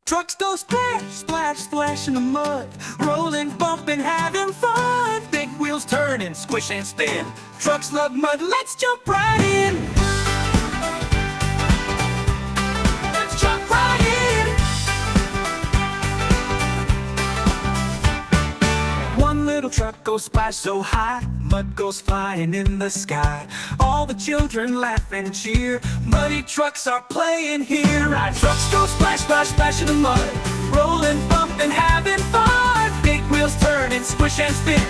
Trucks go splash, splash, splash in the mud, rolling, bumping, having fun. Big wheels turning, squish and spin. Trucks love mud, let's jump right in. Let's jump right in. One little truck goes splash so high, mud goes flying in the sky. All the children laugh and cheer, muddy trucks are playing here. Our trucks go splash, splash, splash in the mud, rolling, bumping, having fun. Big wheels turning, squish and spin.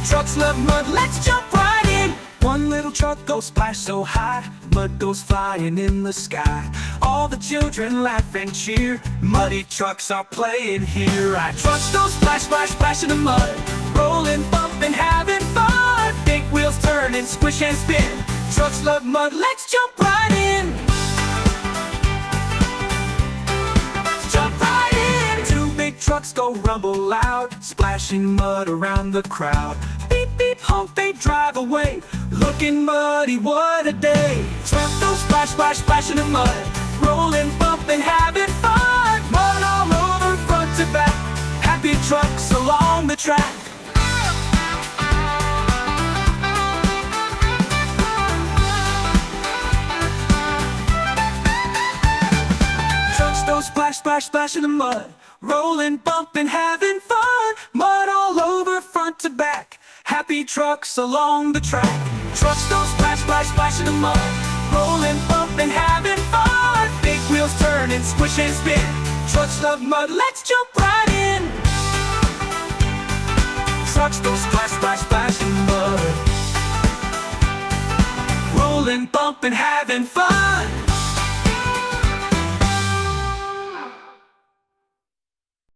Trucks love mud, let's jump right in. One little truck goes splash so high, mud goes flying in the sky. All the children laugh and cheer, muddy trucks are playing here. Our trucks go splash, splash, splash in the mud, rolling, bumping, having fun. Big wheels turning, squish and spin. Trucks love mud, let's jump right in. Let's jump right in. Two big trucks go rumble loud, splashing mud around the crowd. Beep, beep, honk, they drive away, looking muddy, what a day. Trucks go splash, splash, splash in the mud, rolling, bumping, having fun. Mud all over, front to back, happy trucks along the track. Splash, splash, splash in the mud, rolling, bumping, having fun. Mud all over, front to back, happy trucks along the track. Trucks go splash, splash, splash in the mud, rolling, bumping, having fun. Big wheels turning, squish and spin. Trucks love mud, let's jump right in. Trucks go splash, splash, splash in the mud, rolling, bumping, having fun.